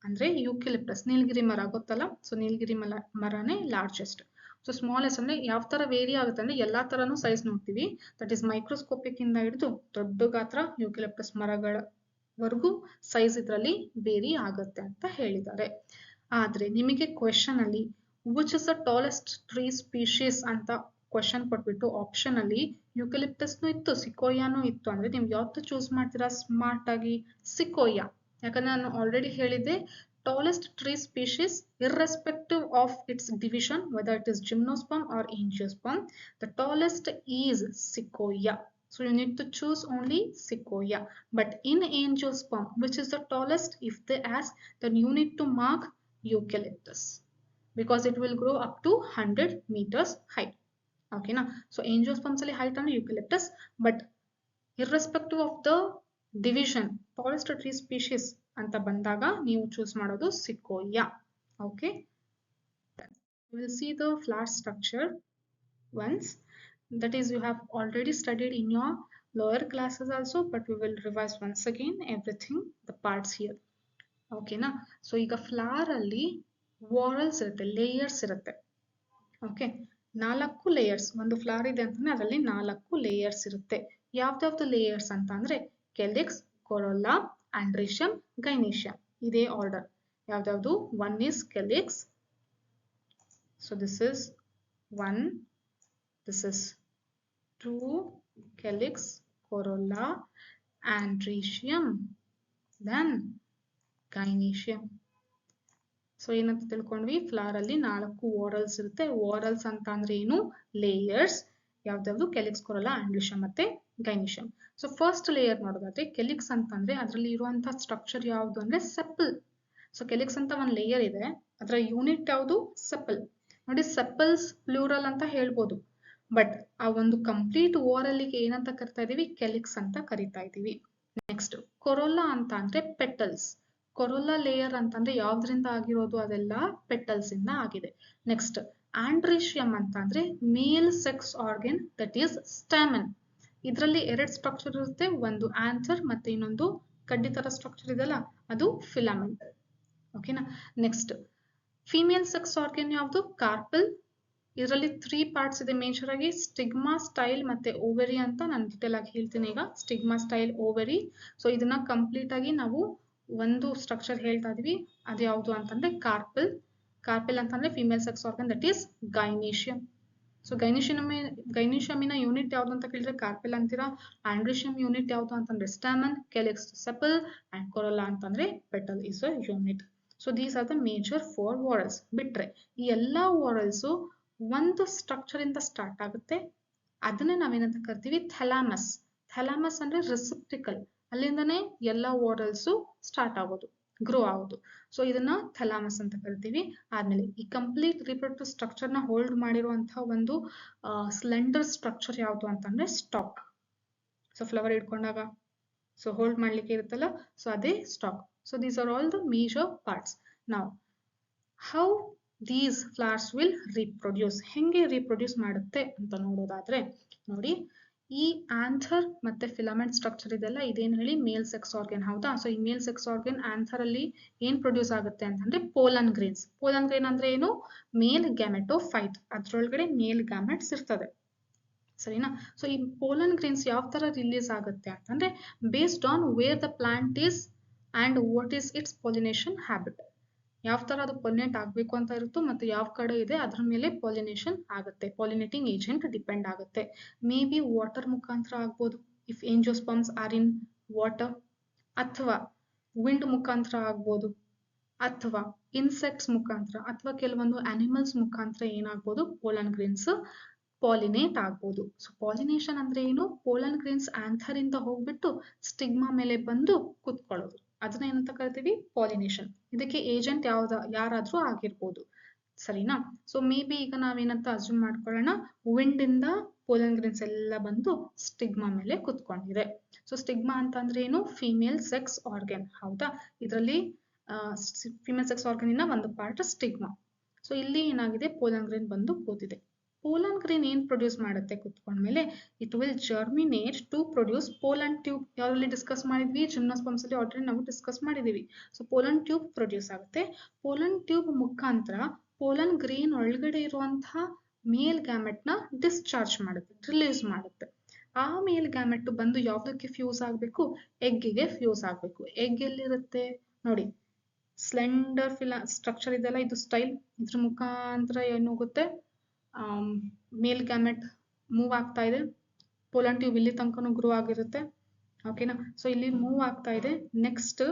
ಅಂದ್ರೆ ಯೂಕಲಿಪ್ಟಸ್, ನೀಲಗಿರಿ ಮರ ಗೊತ್ತಲ್ಲ. ಸೊ ನೀಲಗಿರಿ ಮರನೇ ಲಾರ್ಜೆಸ್ಟ್. ಸೊ ಸ್ಮಾಲೆಸ್ಟ್ ಅಂದ್ರೆ ಯಾವ ತರ ವೇರಿ ಆಗುತ್ತೆ ಅಂದ್ರೆ ಎಲ್ಲಾ ತರನು ಸೈಜ್ ನೋಡ್ತೀವಿ. ದಟ್ ಇಸ್ ಮೈಕ್ರೋಸ್ಕೋಪಿಕ್ ಇಂದ ಹಿಡಿದು ದೊಡ್ಡ ಗಾತ್ರ ಯೂಕಲಿಪ್ಟಸ್ ಮರಗಳವರೆಗೂ ಸೈಜ್ ಇದರಲ್ಲಿ ವೇರಿ ಆಗುತ್ತೆ ಅಂತ ಹೇಳಿದ್ದಾರೆ. ಆದ್ರೆ ನಿಮಗೆ ಕ್ವೆಶನ್ ಅಲ್ಲಿ which is the tallest tree species ಅಂತ ಕ್ವೆಶನ್ ಕೊಟ್ಬಿಟ್ಟು ಆಪ್ಷನ್ ಅಲ್ಲಿ ಯೂಕಲಿಪ್ಟಸ್ನು ಇತ್ತು, ಸಿಕೋಯಾನು ಇತ್ತು ಅಂದ್ರೆ ನೀವು ಯಾವ್ದು ಚೂಸ್ ಮಾಡ್ತೀರಾ? ಸ್ಮಾರ್ಟ್ ಆಗಿ ಸಿಕೋಯಾ. ಯಾಕಂದ್ರೆ ನಾನು ಆಲ್ರೆಡಿ ಹೇಳಿದ್ದೆ, tallest tree species irrespective of its division, whether it is gymnosperm or angiosperm, the tallest is sequoia. So you need to choose only sequoia. But in angiosperm, which is the tallest, if they ask, then you need to mark eucalyptus because it will grow up to 100 meters height. ಓಕೆನಾ. So angiosperms ಅಲ್ಲಿ height ಅಂದ್ರೆ eucalyptus, but irrespective of the division forest tree species ಅಂತ ಬಂದಾಗ ನೀವು choose ಮಾಡೋದು sequoia. Okay, we'll see the flower structure once. That is, you have already studied in your lower classes also, but we will revise once again everything, the parts here. ಓಕೆನಾ. So ಈಗ flower ಅಲ್ಲಿ ವಾರಲ್ಸ್ ಇರುತ್ತೆ, layers ಇರುತ್ತೆ. Okay, 4 layers. ಒಂದು flower ಇದೆ ಅಂತಂದ್ರೆ ಅದರಲ್ಲಿ 4 layers ಇರುತ್ತೆ. ಯಾವ್ದಾವ್ದು ಲೇಯರ್ಸ್ ಅಂತ ಅಂದ್ರೆ ಕೆಲಿಕ್ಸ್, ಕೊರೊಲ್ಲಾ, ಆಂಡ್ರೀಷಿಯಂ, ಗೈನೇಷಿಯಂ. ಇದೇ order. ಯಾವ್ದಾವ್ದು? 1 is calyx. So this is 1, this is 2, calyx, corolla, androecium, then gynoecium. So ಏನಂತ ತಿಳ್ಕೊಂಡ್ವಿ? ಫ್ಲವರ್ ಅಲ್ಲಿ 4 ವಾರಲ್ಸ್ ಇರುತ್ತೆ. ವಾರಲ್ಸ್ ಅಂತ ಅಂದ್ರೆ ಏನು? ಲೇಯರ್ಸ್. ಯಾವ್ದಾವ್ದು? ಕೆಲಿಕ್ಸ್, ಕೊರೊಲ್ಲಾ, ಆಂಡ್ರೀಷಿಯಂ ಮತ್ತೆ ಗೈನೇಷಿಯಂ. ಸೊ ಫಸ್ಟ್ ಲೇಯರ್ ನೋಡೋದಾದ್ರೆ ಕೆಲಿಕ್ಸ್ ಅಂತಂದ್ರೆ ಅದರಲ್ಲಿ ಇರುವಂತಹ ಸ್ಟ್ರಕ್ಚರ್ ಯಾವ್ದು ಅಂದ್ರೆ ಸೆಪಲ್. ಸೊ ಕೆಲಿಕ್ಸ್ ಅಂತ ಒಂದು ಲೇಯರ್ ಇದೆ, ಅದರ ಯೂನಿಟ್ ಯಾವುದು? ಸೆಪಲ್. ನೋಡಿ, ಸೆಪಲ್ಸ್ ಪ್ಲೂರಲ್ ಅಂತ ಹೇಳ್ಬೋದು, ಬಟ್ ಆ ಒಂದು ಕಂಪ್ಲೀಟ್ ವಾರಲ್ಗೆ ಏನಂತ ಕರಿತಾ ಇದೀವಿ? ಕೆಲಿಕ್ಸ್ ಅಂತ ಕರಿತಾ ಇದೀವಿ. ನೆಕ್ಸ್ಟ್ ಕೊರೊಲ್ಲಾ ಅಂತ ಅಂದ್ರೆ ಪೆಟಲ್ಸ್. ಕೊರೊಲ್ಲಾ ಲೇಯರ್ ಅಂತಂದ್ರೆ ಯಾವ್ದ್ರಿಂದ ಆಗಿರೋದು? ಅದೆಲ್ಲ ಪೆಟಲ್ಸ್ ಇಂದ ಆಗಿದೆ. ನೆಕ್ಸ್ಟ್ ಆಂಡ್ರೀಷಿಯಂ ಅಂತ ಅಂದ್ರೆ ಮೇಲ್ ಸೆಕ್ಸ್ ಆರ್ಗನ್, ದಟ್ ಈಸ್ ಸ್ಟಾಮನ್. ಇದರಲ್ಲಿ 2 ಸ್ಟ್ರಕ್ಚರ್ ಇರುತ್ತೆ, ಒಂದು ಆಂಥರ್ ಮತ್ತೆ ಇನ್ನೊಂದು ಕಡ್ಡಿ ತರ ಸ್ಟ್ರಕ್ಚರ್ ಇದೆಲ್ಲ ಅದು ಫಿಲಮೆಂಟ್. ಓಕೆನಾ. ನೆಕ್ಸ್ಟ್ ಫಿಮೇಲ್ ಸೆಕ್ಸ್ ಆರ್ಗನ್ ಯಾವುದು? ಕಾರ್ಪಲ್. ಇದರಲ್ಲಿ 3 ಪಾರ್ಟ್ಸ್ ಇದೆ ಮೇಜರ್ ಆಗಿ, ಸ್ಟಿಗ್ಮಾ, ಸ್ಟೈಲ್ ಮತ್ತೆ ಓವರಿ ಅಂತ. ನಾನು ಡೀಟೇಲ್ ಆಗಿ ಹೇಳ್ತೀನಿ ಈಗ. Stigma, style, ovary. ಸೊ ಇದನ್ನ ಕಂಪ್ಲೀಟ್ ಆಗಿ ನಾವು ಒಂದು ಸ್ಟ್ರಕ್ಚರ್ ಹೇಳ್ತಾ ಇದೀವಿ, ಅದು ಯಾವುದು ಅಂತಂದ್ರೆ ಕಾರ್ಪಲ್. ಕಾರ್ಪಲ್ ಅಂತಂದ್ರೆ female sex organ, that is gynoecium. So ಗೈನೇಷಿಯಮಿನ ಯೂನಿಟ್ ಯಾವ್ದು ಅಂತ ಕೇಳಿದ್ರೆ ಕಾರ್ಪಲ್ ಅಂತೀರಾ. ಆಂಡ್ರೀಷಿಯಂ ಯೂನಿಟ್ ಯಾವ್ದು ಅಂತಂದ್ರೆ ಸ್ಟಾಮನ್, ಕೆಲಿಕ್ಸ್ ಸೆಪಲ್, ಅಂಡ್ ಕೊರೊಲ್ಲಾ ಅಂತಂದ್ರೆ petal is a unit. So these are the major 4 ವಾರಲ್ಸ್. ಬಿಟ್ರೆ ಈ ಎಲ್ಲಾ ವಾರಲ್ಸ್ ಒಂದು ಸ್ಟ್ರಕ್ಚರ್ ಇಂದ ಸ್ಟಾರ್ಟ್ ಆಗುತ್ತೆ, ಅದನ್ನೇ ನಾವೇನಂತ ಕರಿತೀವಿ? ಥೆಲಾಮಸ್. ಥೆಲಾಮಸ್ ಅಂದ್ರೆ ರಿಸೆಪ್ಟಿಕಲ್, ಅಲ್ಲಿಂದನೇ ಎಲ್ಲಾ ವಾರಲ್ಸ್ ಸ್ಟಾರ್ಟ್ ಆಗೋದು, ಗ್ರೋ ಆಗೋದು. ಸೊ ಇದನ್ನ ಥೆಲಾಮಸ್ ಅಂತ ಕರಿತೀವಿ. ಆದ್ಮೇಲೆ ಈ ಕಂಪ್ಲೀಟ್ ರಿಪ್ರೊಡಕ್ಟಿವ್ ಸ್ಟ್ರಕ್ಚರ್ ನ ಹೋಲ್ಡ್ ಮಾಡಿರುವಂತಹ ಒಂದು ಸ್ಲೆಂಡರ್ ಸ್ಟ್ರಕ್ಚರ್ ಯಾವುದು ಅಂತಂದ್ರೆ ಸ್ಟಾಕ್. ಸೊ ಫ್ಲವರ್ ಇಟ್ಕೊಂಡಾಗ ಸೊ ಹೋಲ್ಡ್ ಮಾಡ್ಲಿಕ್ಕೆ ಇರುತ್ತಲ್ಲ, ಸೊ ಅದೇ stalk. So these are all the major parts. ನಾವು how these flowers will reproduce, ಹೆಂಗೆ ರೀಪ್ರೊಡ್ಯೂಸ್ ಮಾಡುತ್ತೆ ಅಂತ ನೋಡೋದಾದ್ರೆ ನೋಡಿ, ಈ ಆಂಥರ್ ಮತ್ತೆ ಫಿಲಮೆಂಟ್ ಸ್ಟ್ರಕ್ಚರ್ ಇದೆಲ್ಲ ಇದೇನು ಹೇಳಿ? ಮೇಲ್ ಸೆಕ್ಸ್ ಆರ್ಗನ್, ಹೌದಾ? ಸೊ ಈ ಮೇಲ್ ಸೆಕ್ಸ್ ಆರ್ಗನ್ ಆಂಥರ್ ಅಲ್ಲಿ ಏನ್ ಪ್ರೊಡ್ಯೂಸ್ ಆಗುತ್ತೆ ಅಂತಂದ್ರೆ ಪೋಲನ್ ಗ್ರೇನ್ಸ್. ಪೋಲನ್ ಗ್ರೇನ್ ಅಂದ್ರೆ ಏನು? ಮೇಲ್ ಗ್ಯಾಮೆಟೋಫೈಟ್. ಅದ್ರೊಳಗಡೆ ಮೇಲ್ ಗ್ಯಾಮೆಟ್ಸ್ ಇರ್ತದೆ, ಸರಿನಾ? ಸೊ ಈ ಪೋಲನ್ ಗ್ರೇನ್ಸ್ ಯಾವ ತರ ರಿಲೀಸ್ ಆಗುತ್ತೆ ಅಂತಂದ್ರೆ based on where the plant is and what is its pollination habit. ಯಾವ ತರ ಅದು ಪಾಲಿನೇಟ್ ಆಗ್ಬೇಕು ಅಂತ ಇರುತ್ತೋ ಮತ್ತೆ ಯಾವ ಕಡೆ ಇದೆ ಅದ್ರ ಮೇಲೆ ಪಾಲಿನೇಷನ್ ಆಗುತ್ತೆ. ಪಾಲಿನೇಟಿಂಗ್ ಏಜೆಂಟ್ ಡಿಪೆಂಡ್ ಆಗುತ್ತೆ. ಮೇ ಬಿ ವಾಟರ್ ಮುಖಾಂತರ ಆಗ್ಬೋದು, ಇಫ್ ಏಂಜಿಯೋಸ್ಪರ್ಮ್ಸ್ ಆರ್ ಇನ್ ವಾಟರ್, ಅಥವಾ ವಿಂಡ್ ಮುಖಾಂತರ ಆಗ್ಬೋದು, ಅಥವಾ ಇನ್ಸೆಕ್ಟ್ಸ್ ಮುಖಾಂತರ, ಅಥವಾ ಕೆಲವೊಂದು ಅನಿಮಲ್ಸ್ ಮುಖಾಂತರ ಏನಾಗ್ಬೋದು? ಪೋಲನ್ ಗ್ರೇನ್ಸ್ ಪಾಲಿನೇಟ್ ಆಗ್ಬೋದು. ಸೊ ಪಾಲಿನೇಷನ್ ಅಂದ್ರೆ ಏನು? ಪೋಲನ್ ಗ್ರೇನ್ಸ್ ಆಂಥರ್ ಇಂದ ಹೋಗ್ಬಿಟ್ಟು ಸ್ಟಿಗ್ಮಾ ಮೇಲೆ ಬಂದು ಕುತ್ಕೊಳ್ಳೋದು, ಅದನ್ನ ಏನಂತ ಕರಿತೀವಿ? ಪಾಲಿನೇಷನ್. ಇದಕ್ಕೆ ಏಜೆಂಟ್ ಯಾರಾದ್ರೂ ಆಗಿರ್ಬೋದು, ಸರಿನಾ? ಸೊ ಮೇ ಬಿ ಈಗ ನಾವೇನಂತ ಅಸ್ಯೂಮ್ ಮಾಡ್ಕೊಳ್ಳೋಣ, ವಿಂಡ್ ಇಂದ ಪೋಲನ್ ಗ್ರೇನ್ಸ್ ಎಲ್ಲ ಬಂದು ಸ್ಟಿಗ್ಮಾ ಮೇಲೆ ಕುತ್ಕೊಂಡಿದೆ. ಸೊ ಸ್ಟಿಗ್ಮಾ ಅಂತ ಅಂದ್ರೆ ಏನು? ಫಿಮೇಲ್ ಸೆಕ್ಸ್ ಆರ್ಗನ್, ಹೌದಾ? ಇದರಲ್ಲಿ ಫಿಮೇಲ್ ಸೆಕ್ಸ್ ಆರ್ಗನ್ ಇನ ಒಂದು ಪಾರ್ಟ್ ಸ್ಟಿಗ್ಮಾ. ಸೊ ಇಲ್ಲಿ ಏನಾಗಿದೆ? ಪೋಲನ್ ಗ್ರೇನ್ ಬಂದು ಕೂತಿದೆ. ಪೋಲನ್ ಗ್ರೇನ್ ಏನ್ ಪ್ರೊಡ್ಯೂಸ್ ಮಾಡುತ್ತೆ ಕುತ್ಕೊಂಡ್ಮೇಲೆ? It will germinate to produce pollen tube. ಯಾವ್ದ್ರಲ್ಲಿ ಡಿಸ್ಕಸ್ ಮಾಡಿದ್ವಿ? ಜಿಮ್ನೋಸ್ಪರ್ಮ್ಸ್ ಅಲ್ಲಿ ಆಲ್ರೆಡಿ ನಾವು ಡಿಸ್ಕಸ್ ಮಾಡಿದೀವಿ. ಸೊ ಪೋಲನ್ ಟ್ಯೂಬ್ ಪ್ರೊಡ್ಯೂಸ್ ಆಗುತ್ತೆ. ಪೋಲನ್ ಟ್ಯೂಬ್ ಮುಖಾಂತರ ಪೋಲನ್ ಗ್ರೇನ್ ಒಳಗಡೆ ಇರುವಂತಹ ಮೇಲ್ ಗ್ಯಾಮೆಟ್ ನ ಡಿಸ್ಚಾರ್ಜ್ ಮಾಡುತ್ತೆ, ರಿಲೀಸ್ ಮಾಡುತ್ತೆ. ಆ ಮೇಲ್ ಗ್ಯಾಮೆಟ್ ಬಂದು ಯಾವ್ದಕ್ಕೆ ಫ್ಯೂಸ್ ಆಗ್ಬೇಕು? ಎಗ್ಗಿಗೆ ಫ್ಯೂಸ್ ಆಗ್ಬೇಕು. ಎಗ್ ಎಲ್ಲಿರುತ್ತೆ ನೋಡಿ, ಸ್ಲೆಂಡರ್ ಸ್ಟ್ರಕ್ಚರ್ ಇದೆಲ್ಲ, ಇದು ಸ್ಟೈಲ್. ಇದ್ರ ಮುಖಾಂತರ ಏನಾಗುತ್ತೆ? ಮೇಲ್ ಗ್ಯಾಮೆಟ್ ಮೂವ್ ಆಗ್ತಾ ಇದೆ. ಪೋಲನ್ ಟ್ಯೂಬ್ ಇಲ್ಲಿ ತನಕನೂ ಗ್ರೋ ಆಗಿರುತ್ತೆ, ಓಕೆನಾ? ಸೊ ಇಲ್ಲಿ ಮೂವ್ ಆಗ್ತಾ ಇದೆ. ನೆಕ್ಸ್ಟ್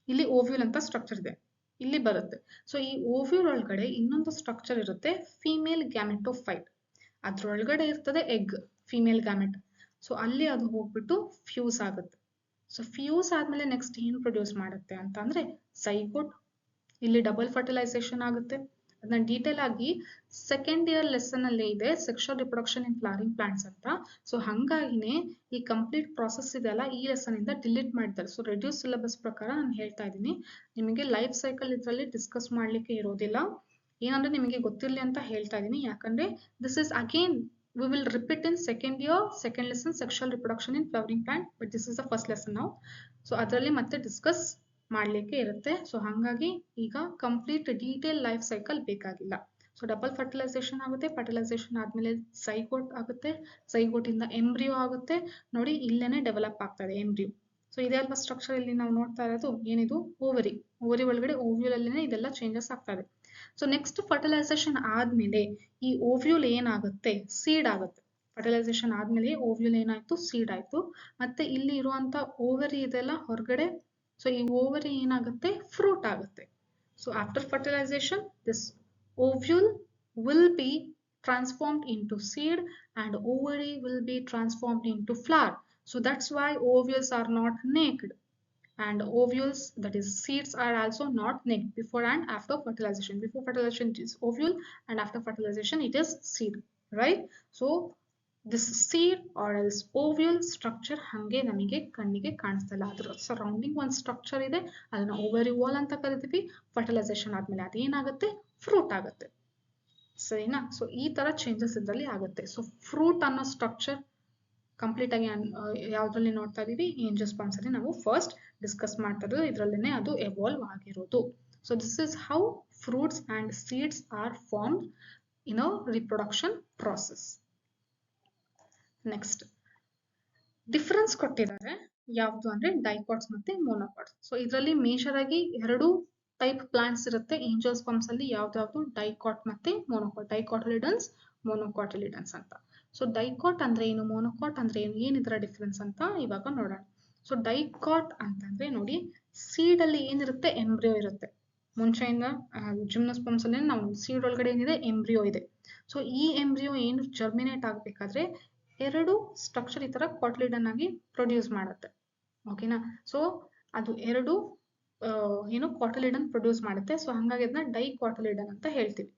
ಇಲ್ಲಿ ಓವ್ಯೂಲ್ ಅಂತ ಸ್ಟ್ರಕ್ಚರ್ ಇದೆ, ಇಲ್ಲಿ ಬರುತ್ತೆ. ಸೊ ಈ ಓವ್ಯೂಲ್ ಒಳಗಡೆ ಇನ್ನೊಂದು ಸ್ಟ್ರಕ್ಚರ್ ಇರುತ್ತೆ, ಫಿಮೇಲ್ ಗ್ಯಾಮೆಟೋಫೈಟ್. ಅದ್ರೊಳಗಡೆ ಇರ್ತದೆ ಎಗ್, ಫಿಮೇಲ್ ಗ್ಯಾಮೆಟ್. ಸೊ ಅಲ್ಲಿ ಅದು ಹೋಗ್ಬಿಟ್ಟು ಫ್ಯೂಸ್ ಆಗುತ್ತೆ. ಸೊ ಫ್ಯೂಸ್ ಆದ್ಮೇಲೆ ನೆಕ್ಸ್ಟ್ ಏನ್ ಪ್ರೊಡ್ಯೂಸ್ ಮಾಡುತ್ತೆ ಅಂತ ಅಂದ್ರೆ ಝೈಗೋಟ್. ಇಲ್ಲಿ ಡಬಲ್ ಫರ್ಟಿಲೈಸೇಷನ್ ಆಗುತ್ತೆ. ಅದನ್ನ ಡೀಟೇಲ್ ಆಗಿ ಸೆಕೆಂಡ್ ಇಯರ್ ಲೆಸನ್ ಅಲ್ಲೇ ಇದೆ ಸೆಕ್ಷುವಲ್ ರಿಪ್ರೊಡಕ್ಷನ್ ಇನ್ ಫ್ಲವರಿಂಗ್ ಪ್ಲಾಂಟ್ಸ್ ಅಂತ. ಸೊ ಹಂಗಾಗಿನೇ ಈ ಕಂಪ್ಲೀಟ್ ಪ್ರಾಸೆಸ್ ಇದೆಲ್ಲ ಈ ಲೆಸನ್ ಇಂದ ಡಿಲೀಟ್ ಮಾಡಿದ್ದಾರೆ. ಸೊ ರೆಡ್ಯೂಸ್ ಸಿಲೆಬಸ್ ಪ್ರಕಾರ ನಾನು ಹೇಳ್ತಾ ಇದ್ದೀನಿ, ನಿಮಗೆ ಲೈಫ್ ಸೈಕಲ್ ಇದರಲ್ಲಿ ಡಿಸ್ಕಸ್ ಮಾಡ್ಲಿಕ್ಕೆ ಇರೋದಿಲ್ಲ. ಏನಂದ್ರೆ ನಿಮಗೆ ಗೊತ್ತಿರಲಿ ಅಂತ ಹೇಳ್ತಾ ಇದ್ದೀನಿ, ಯಾಕಂದ್ರೆ this is again we will repeat in second year second lesson sexual reproduction in flowering plant, but this is the first lesson now. So ಅದರಲ್ಲಿ ಮತ್ತೆ ಡಿಸ್ಕಸ್ ಮಾಡಲಿಕ್ಕೆ ಇರುತ್ತೆ. ಸೊ ಹಾಗಾಗಿ ಈಗ ಕಂಪ್ಲೀಟ್ ಡೀಟೇಲ್ ಲೈಫ್ ಸೈಕಲ್ ಬೇಕಾಗಿಲ್ಲ. ಸೊ ಡಬಲ್ ಫರ್ಟಿಲೈಸೇಷನ್ ಆಗುತ್ತೆ, fertilisation ಆದ್ಮೇಲೆ zygote ಆಗುತ್ತೆ, ಝೈಗೋಟ್ ಇಂದ ಎಂಬ್ರಿಯೋ ಆಗುತ್ತೆ. ನೋಡಿ ಇಲ್ಲೇನೆ ಡೆವಲಪ್ ಆಗ್ತದೆ ಎಂಬ್ರಿಯೋ. ಸೊ ಇದೇ ಅಲ್ವಾ ಸ್ಟ್ರಕ್ಚರ್ ಇಲ್ಲಿ ನಾವು ನೋಡ್ತಾ ಇರೋದು, ಏನಿದು ಓವರಿ, ಓವರಿ ಒಳಗಡೆ ಓವ್ಯೂಲ್ ಅಲ್ಲಿನೇ ಇದೆಲ್ಲ ಚೇಂಜಸ್ ಆಗ್ತದೆ. ಸೊ ನೆಕ್ಸ್ಟ್ ಫರ್ಟಿಲೈಸೇಷನ್ ಆದ್ಮೇಲೆ ಈ ಓವ್ಯೂಲ್ ಏನಾಗುತ್ತೆ, ಸೀಡ್ ಆಗುತ್ತೆ. ಫರ್ಟಿಲೈಸೇಷನ್ ಆದ್ಮೇಲೆ ಓವ್ಯೂಲ್ ಏನಾಯ್ತು, ಸೀಡ್ ಆಯ್ತು. ಮತ್ತೆ ಇಲ್ಲಿ ಇರುವಂತ ಓವರಿ ಇದೆಲ್ಲ ಹೊರಗಡೆ, ಸೊ ಈ ಓವರಿ ಏನಾಗುತ್ತೆ, ಫ್ರೂಟ್ ಆಗುತ್ತೆ. So after fertilisation this ovule will be transformed into seed and ovary will be transformed into flower. So that's why ovules are not naked, and ovules, that is seeds, are also not naked before and after fertilization. Before fertilization it is ovule and after fertilization it is seed, right? So this seed or else ovule structure hange namige kannige ಕಾಣಿಸ್ತಲ್ಲ. ಅದರ surrounding ಒಂದು structure ಇದೆ, ಅದನ್ನ ovary wall ಅಂತ ಕರಿತೀವಿ. Fertilisation ಆದ್ಮೇಲೆ ಅದೇನಾಗುತ್ತೆ, fruit ಆಗುತ್ತೆ. ಸರಿನಾ? ಸೊ ಈ ತರ ಚೇಂಜಸ್ ಇದರಲ್ಲಿ ಆಗುತ್ತೆ. ಸೊ ಫ್ರೂಟ್ ಅನ್ನೋ ಸ್ಟ್ರಕ್ಚರ್ ಕಂಪ್ಲೀಟ್ ಆಗಿ ಯಾವ್ದ್ರಲ್ಲಿ ನೋಡ್ತಾ ಇದೀವಿ, ಏಂಜಿಯೋಸ್ಪರ್ಮ್ಸ್ ಅಲ್ಲಿ ನಾವು ಫಸ್ಟ್ ಡಿಸ್ಕಸ್ ಮಾಡ್ತಾ ಇರೋದು, ಇದ್ರಲ್ಲೇನೆ ಅದು ಎವಾಲ್ವ್ ಆಗಿರೋದು. So this is how fruits and seeds R formed in a reproduction process. Next difference ಕೊಟ್ಟಿದ್ದಾರೆ, ಯಾವ್ದು ಅಂದ್ರೆ ಡೈಕಾಟ್ಸ್ ಮತ್ತೆ ಮೊನೊಕಾಟ್ಸ್. ಸೊ ಇದರಲ್ಲಿ ಮೇಜರ್ ಆಗಿ ಎರಡು ಟೈಪ್ ಪ್ಲಾಂಟ್ಸ್ ಇರುತ್ತೆ ಏಂಜಿಯೋಸ್ಪರ್ಮ್ಸ್ ಅಲ್ಲಿ, ಯಾವ್ದಾವ್ದು ಡೈಕಾಟ್ ಮತ್ತೆ ಮೊನೊಕಾಟ್, ಡೈಕಾಟಿಲಿಡನ್ಸ್ ಮೊನೊಕಾಟಿಲಿಡನ್ಸ್ ಅಂತ. ಸೊ ಡೈಕಾಟ್ ಅಂದ್ರೆ ಏನು, ಮೊನೊಕಾಟ್ ಅಂದ್ರೆ ಏನು, ಏನಿದ್ರ ಡಿಫರೆನ್ಸ್ ಅಂತ ಇವಾಗ ನೋಡೋಣ. ಸೊ ಡೈಕಾಟ್ ಅಂತಂದ್ರೆ ನೋಡಿ, ಸೀಡ್ ಅಲ್ಲಿ ಏನಿರುತ್ತೆ, ಎಂಬ್ರಿಯೋ ಇರುತ್ತೆ. ಮುಂಚೆಯಿಂದ ಜಿಮ್ನೋಸ್ಪರ್ಮ್ಸ್ ಅಲ್ಲಿ ನಾವು ಸೀಡ್ ಒಳಗಡೆ ಏನಿದೆ, ಎಂಬ್ರಿಯೋ ಇದೆ. ಸೊ ಈ ಎಂಬ್ರಿಯೋ ಏನು ಜರ್ಮಿನೇಟ್ ಆಗ್ಬೇಕಾದ್ರೆ ಎರಡು ಸ್ಟ್ರಕ್ಚರ್ ಈ ತರ ಕಾಟಿಲಿಡನ್ ಆಗಿ ಪ್ರೊಡ್ಯೂಸ್ ಮಾಡುತ್ತೆ. ಓಕೆನಾ? ಸೊ ಅದು ಎರಡು ಏನು ಕಾಟಿಲಿಡನ್ ಪ್ರೊಡ್ಯೂಸ್ ಮಾಡುತ್ತೆ. ಸೊ ಹಂಗಾಗಿ ಅದನ್ನ ಡೈಕಾಟಿಲಿಡನ್ ಅಂತ ಹೇಳ್ತೀವಿ.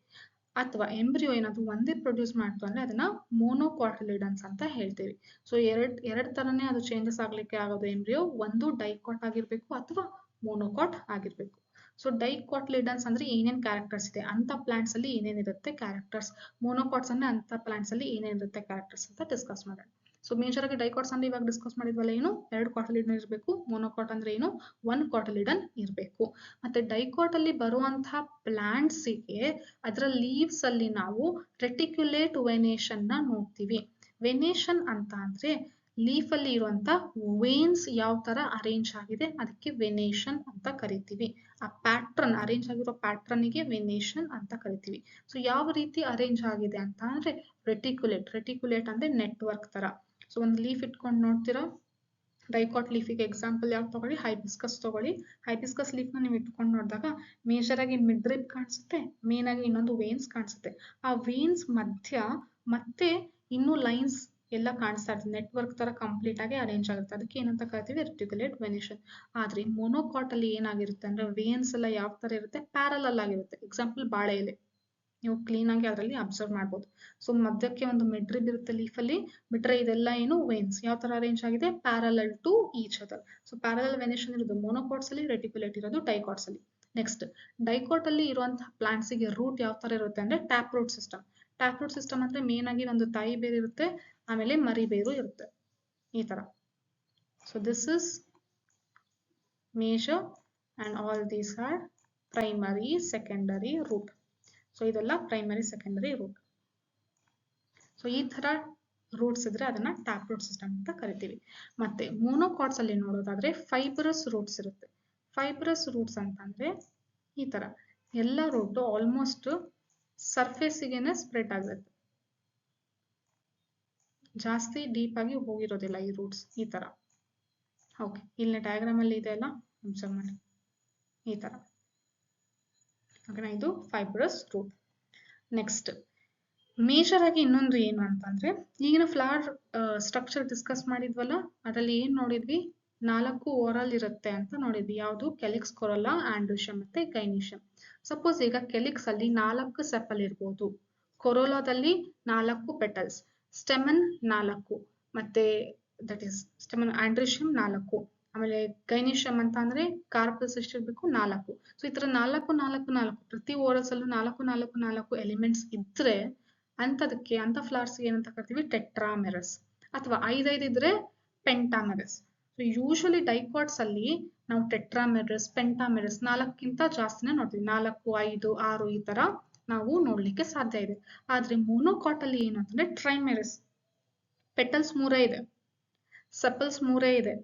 ಅಥವಾ ಎಂಬ್ರಿಯೋ ಏನಾದ್ರು ಒಂದೇ ಪ್ರೊಡ್ಯೂಸ್ ಮಾಡ್ತು ಅಂದ್ರೆ ಅದನ್ನ ಮೊನೊಕಾಟಿಲಿಡನ್ಸ್ ಅಂತ ಹೇಳ್ತೀವಿ. ಸೊ ಎರಡ್ ತರನೇ ಅದು ಚೇಂಜಸ್ ಆಗ್ಲಿಕ್ಕೆ ಆಗೋದು ಎಂಬ್ರಿಯೋ, ಒಂದು ಡೈಕಾಟ್ ಆಗಿರ್ಬೇಕು ಅಥವಾ ಮೊನೊಕಾಟ್ ಆಗಿರ್ಬೇಕು. ಸೊ ಡೈಕಾಟಿಲಿಡನ್ಸ್ ಅಂದ್ರೆ ಏನೇನ್ ಕ್ಯಾರೆಕ್ಟರ್ಸ್ ಇದೆ ಅಂತ ಪ್ಲಾಂಟ್ಸ್ ಅಲ್ಲಿ ಏನೇನಿರುತ್ತೆ ಕ್ಯಾರೆಕ್ಟರ್ಸ್, ಮೊನೊಕಾಟ್ಸ್ ಅಂದ್ರೆ ಅಂತ ಪ್ಲಾಂಟ್ಸ್ ಅಲ್ಲಿ ಏನೇನಿರುತ್ತೆ ಕ್ಯಾರೆಕ್ಟರ್ಸ್ ಅಂತ ಡಿಸ್ಕಸ್ ಮಾಡೋಣ. ಸೊ ಮೇಜರ್ ಆಗಿ ಡೈಕಾಟ್ಸ್ ಅಂದ್ರೆ ಇವಾಗ ಡಿಸ್ಕಸ್ ಮಾಡಿದ್ವಲ್ಲ, ಏನು ಎರಡು ಕಾಟಿಲಿಡನ್ ಇರಬೇಕು, ಮೊನೊಕಾಟ್ ಅಂದ್ರೆ ಏನು ಒನ್ ಕಾಟಿಲಿಡನ್ ಇರಬೇಕು. ಮತ್ತೆ ಡೈಕಾಟ್ ಅಲ್ಲಿ ಬರುವಂತಹ ಪ್ಲಾಂಟ್ಸ್ ಗೆ ಅದರ ಲೀವ್ಸ್ ಅಲ್ಲಿ ನಾವು ರೆಟಿಕ್ಯುಲೇಟ್ ವೆನೇಷನ್ ನ ನೋಡ್ತೀವಿ. ವೆನೇಷನ್ ಅಂತ ಅಂದ್ರೆ ಲೀಫ್ ಅಲ್ಲಿ ಇರುವಂತ ವೇನ್ಸ್ ಯಾವ ತರ ಅರೇಂಜ್ ಆಗಿದೆ ಅದಕ್ಕೆ ವೆನೇಷನ್ ಅಂತ ಕರಿತೀವಿ. ಆ ಪ್ಯಾಟ್ರನ್, ಅರೇಂಜ್ ಆಗಿರೋ ಪ್ಯಾಟ್ರನ್ ಗೆ ವೆನೇಷನ್ ಅಂತ ಕರಿತೀವಿ. ಸೊ ಯಾವ ರೀತಿ ಅರೇಂಜ್ ಆಗಿದೆ ಅಂತ ಅಂದ್ರೆ ರೆಟಿಕ್ಯುಲೇಟ್, ರೆಟಿಕ್ಯುಲೇಟ್ ಅಂದ್ರೆ ನೆಟ್ವರ್ಕ್ ತರ. ಸೊ ಒಂದು ಲೀಫ್ ಇಟ್ಕೊಂಡು ನೋಡ್ತೀರಾ, ಡೈಕಾಟ್ ಲೀಫಿಗೆ ಎಕ್ಸಾಂಪಲ್ ಯಾವ್ದು ತಗೊಳ್ಳಿ, ಹೈಬಿಸ್ಕಸ್ ತಗೊಳ್ಳಿ. ಹೈಬಿಸ್ಕಸ್ ಲೀಫ್ ನ ನೀವು ಇಟ್ಕೊಂಡು ನೋಡಿದಾಗ ಮೇಜರ್ ಆಗಿ ಮಿಡ್ ರಿಬ್ ಕಾಣಿಸುತ್ತೆ, ಮೇನ್ ಆಗಿ ಇನ್ನೊಂದು ವೇನ್ಸ್ ಕಾಣಿಸುತ್ತೆ. ಆ ವೇನ್ಸ್ ಮಧ್ಯ ಮತ್ತೆ ಇನ್ನೂ ಲೈನ್ಸ್ ಎಲ್ಲ ಕಾಣಿಸ್ತಾ ಇರ್ತದೆ, ನೆಟ್ವರ್ಕ್ ತರ ಕಂಪ್ಲೀಟ್ ಆಗಿ ಅರೇಂಜ್ ಆಗುತ್ತೆ. ಅದಕ್ಕೆ ಏನಂತ ಕರಿತೀವಿ, ರೆಟಿಕ್ಯುಲೇಟ್ ವೆನೇಷನ್. ಆದ್ರೆ ಮೊನೊಕಾಟ್ ಅಲ್ಲಿ ಏನಾಗಿರುತ್ತೆ ಅಂದ್ರೆ ವೇನ್ಸ್ ಎಲ್ಲ ಯಾವ ತರ ಇರುತ್ತೆ, ಪ್ಯಾರಲಲ್ ಆಗಿರುತ್ತೆ. ಎಕ್ಸಾಂಪಲ್ ಬಾಳೆ ಎಲೆ, ನೀವು ಕ್ಲೀನ್ ಆಗಿ ಅದರಲ್ಲಿ ಅಬ್ಸರ್ವ್ ಮಾಡ್ಬೋದು. ಸೊ ಮಧ್ಯಕ್ಕೆ ಒಂದು ಮಿಡ್ರಿಬ್ ಇರುತ್ತೆ ಲೀಫ್ ಅಲ್ಲಿ, ಬಿಟ್ರೆ ಇದೆಲ್ಲ ಏನು ವೇನ್ಸ್ ಯಾವ ತರ ಅರೇಂಜ್ ಆಗಿದೆ, parallel to each other. So parallel venation ಇರೋದು ಮೊನೊಕಾಟ್ಸ್ ಅಲ್ಲಿ, ರೆಟಿಕ್ಯುಲೇಟ್ ಇರೋದು ಡೈಕಾಟ್ಸ್ ಅಲ್ಲಿ. ನೆಕ್ಸ್ಟ್ ಡೈಕಾಟ್ ಅಲ್ಲಿ ಇರುವಂತಹ ಪ್ಲಾಂಟ್ಸ್ ಗೆ ರೂಟ್ ಯಾವ ತರ ಇರುತ್ತೆ ಅಂದ್ರೆ tap root system. Tap root system ಅಂದ್ರೆ ಮೇನ್ ಆಗಿ ಒಂದು ತಾಯಿ ಬೇರು ಇರುತ್ತೆ, ಆಮೇಲೆ ಮರಿ ಬೇರು ಇರುತ್ತೆ, ಈ ತರ. So this is major and all these are primary secondary root. So ಇದೆಲ್ಲ ಪ್ರೈಮರಿ ಸೆಕೆಂಡರಿ ರೂಟ್. ಸೊ ಈ ತರ ರೂಟ್ಸ್ ಇದ್ರೆ ಅದನ್ನ ಟ್ಯಾಪ್ ರೂಟ್ ಸಿಸ್ಟಮ್ ಅಂತ ಕರಿತೀವಿ. ಮತ್ತೆ ಮೊನೊಕಾಟ್ಸ್ ಅಲ್ಲಿ ನೋಡೋದಾದ್ರೆ ಫೈಬ್ರಸ್ ರೂಟ್ಸ್ ಇರುತ್ತೆ. ಫೈಬ್ರಸ್ ರೂಟ್ಸ್ ಅಂತಂದ್ರೆ ಈ ತರ ಎಲ್ಲ ರೂಟ್ ಆಲ್ಮೋಸ್ಟ್ ಸರ್ಫೇಸಿಗೆನೆ ಸ್ಪ್ರೆಡ್ ಆಗುತ್ತೆ, ಜಾಸ್ತಿ ಡೀಪ್ ಆಗಿ ಹೋಗಿರೋದಿಲ್ಲ ಈ ರೂಟ್ಸ್, ಈ ತರ. ಓಕೆ, ಇಲ್ಲಿ ಡಯಾಗ್ರಾಮ್ ಅಲ್ಲಿ ಇದೆ ಅಲ್ಲ, ಅಬ್ಸರ್ವ್ ಮಾಡಿ ಈ ತರ. ಓಕೆನಾ, ಇದು ಫೈಬ್ರಸ್ ರೂಟ್. ನೆಕ್ಸ್ಟ್ ಮೇಜರ್ ಆಗಿ ಇನ್ನೊಂದು ಏನು ಅಂತಂದ್ರೆ, ಈಗಿನ ಫ್ಲವರ್ ಸ್ಟ್ರಕ್ಚರ್ ಡಿಸ್ಕಸ್ ಮಾಡಿದ್ವಲ್ಲ, ಅದರಲ್ಲಿ ಏನ್ ನೋಡಿದ್ವಿ, ನಾಲ್ಕು ಓರಲ್ ಇರುತ್ತೆ ಅಂತ ನೋಡಿದ್ವಿ. ಯಾವುದು? ಕೆಲಿಕ್ಸ್, ಕೊರೊಲಾ, ಆಂಡ್ರೋಶಿಯಂ ಮತ್ತೆ ಗೈನಿಷಿಯಂ. ಸಪೋಸ್ ಈಗ ಕೆಲಿಕ್ಸ್ ಅಲ್ಲಿ 4 ಸೆಪಲ್ ಇರ್ಬೋದು, ಕೊರೊಲಾದಲ್ಲಿ 4 ಪೆಟಲ್ಸ್, ಸ್ಟೆಮನ್ 4, ಮತ್ತೆ ದಟ್ ಈಸ್ ಸ್ಟೆಮನ್ ಆಂಡ್ರೋಶಿಯಂ 4, ಆಮೇಲೆ ಗೈನಿಷಿಯಂ ಅಂತ ಅಂದ್ರೆ ಕಾರ್ಪಸ್ ಎಷ್ಟಿರ್ಬೇಕು? 4. ಸೊ ಈ ತರ 4 ಪ್ರತಿ ಓರಲ್ಸ್ ಅಲ್ಲೂ 4 ಎಲಿಮೆಂಟ್ಸ್ ಇದ್ರೆ ಅಂತ ಫ್ಲವರ್ಸ್ ಏನಂತ ಕರಿತೀವಿ? ಟೆಟ್ರಾಮೆರಸ್. ಅಥವಾ 5 ಇದ್ರೆ ಪೆಂಟಾಮೆರಸ್. ಸೊ ಯೂಶಲಿ ಡೈಕಾಟ್ಸ್ ಅಲ್ಲಿ ನಾವು ಟೆಟ್ರಾಮೆರಸ್, ಪೆಂಟಾಮೆರಸ್ 4ಕ್ಕಿಂತ ಜಾಸ್ತಿನೇ ನೋಡ್ತೀವಿ. 4, 5, 6 ಈ ತರ ನಾವು ನೋಡ್ಲಿಕ್ಕೆ ಸಾಧ್ಯ ಇದೆ. ಆದ್ರೆ ಮೊನೊಕಾಟ್ ಅಲ್ಲಿ ಏನು ಅಂತಂದ್ರೆ ಟ್ರೈಮೆರಸ್. ಪೆಟಲ್ಸ್ 3 ಇದೆ, ಸೆಪಲ್ಸ್ 3 ಇದೆ,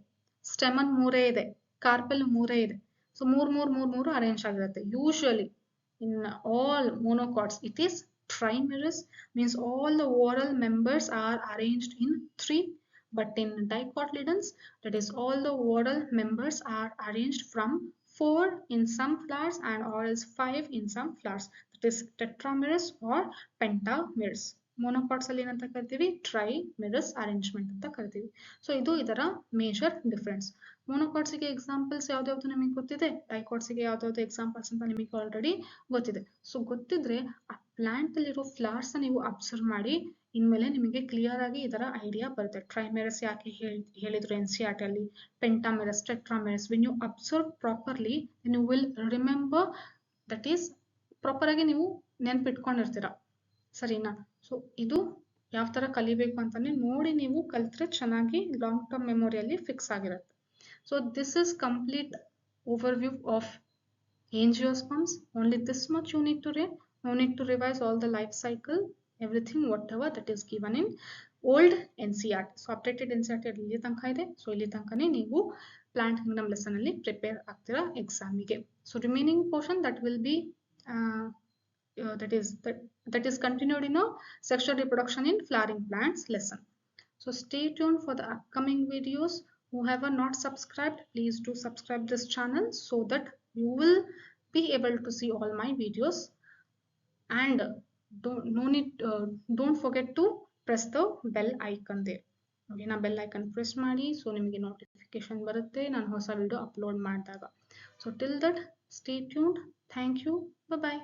ಸ್ಟೆಮನ್ 3 ಇದೆ, ಕಾರ್ಪೆಲ್ 3 ಇದೆ. ಸೊ 3 ಅರೇಂಜ್ ಆಗಿರುತ್ತೆ. Usually in all monocots it is trimerous, means all the oral members are arranged in 3, but in dicotyledons, that is all the oral members are arranged from 4 in some flowers and or else 5 in some flowers, that is tetramerous or pentamerous. ಮೊನೊಕಾಟ್ಸ್ ಅಲ್ಲಿ ಏನಂತ ಕರಿತೀವಿ? ಟ್ರೈಮೆರಸ್ arrangement ಅಂತ ಕರಿತೀವಿ. So ಇದು ಇದರ major difference. ಮೊನೊಕಾಟ್ಸ್ ಗೆ examples ಯಾವ್ದಾವ್ದು ನಿಮಗೆ ಗೊತ್ತಿದೆ, ಡೈಕಾಟ್ಸ್ ಗೆ ಯಾವ್ದಾವ್ದು ಎಕ್ಸಾಂಪಲ್ಸ್ ಅಂತ ನಿಮಗೆ ಆಲ್ರೆಡಿ ಗೊತ್ತಿದೆ. ಸೊ ಗೊತ್ತಿದ್ರೆ ಆ ಪ್ಲಾಂಟ್ ಅಲ್ಲಿರೋ ಫ್ಲವರ್ಸ್ ನೀವು ಅಬ್ಸರ್ವ್ ಮಾಡಿ, ಇನ್ಮೇಲೆ ನಿಮಗೆ ಕ್ಲಿಯರ್ ಆಗಿ ಇದರ ಐಡಿಯಾ ಬರುತ್ತೆ. ಟ್ರೈಮೆರಸ್ ಯಾಕೆ ಹೇಳಿದ್ರು NCERT ಅಲ್ಲಿ, pentamerous, tetramerous. When you observe properly you will remember, that is proper ಆಗಿ ನೀವು ನೆನ್ಪಿಟ್ಕೊಂಡಿರ್ತೀರ. ಸರಿನಾ? ಸೊ ಇದು ಯಾವ ತರ ಕಲಿಬೇಕು ಅಂತಾನೆ ನೋಡಿ ನೀವು ಕಲ್ತ್ರೆ ಚೆನ್ನಾಗಿ ಲಾಂಗ್ ಟರ್ಮ್ ಮೆಮೊರಿಯಲ್ಲಿ ಫಿಕ್ಸ್ ಆಗಿರುತ್ತೆ. So this is complete overview of angiosperms. Only this much you need to read. No need to revise all the life cycle, everything whatever that is given in old NCERT. So updated NCERT ಇಲ್ಲಿ ತನಕ ಇದೆ. So ಇಲ್ಲಿ ತನಕನೇ ನೀವು plant kingdom lesson ಅಲ್ಲಿ prepare ಆಗ್ತೀರಾ ಎಕ್ಸಾಮಿಗೆ. So remaining portion that will be that is continued in a sexual reproduction in flowering plants lesson. So stay tuned for the upcoming videos. Whoever not subscribed, please do subscribe this channel so that you will be able to see all my videos. And don't forget to press the bell icon there. Okay, na bell icon press ಮಾಡಿ, so ನಿಮಗೆ notification ಬರುತ್ತೆ ನಾನು ಹೊಸ video upload ಮಾಡಿದಾಗ. So till that, stay tuned. Thank you. Bye bye.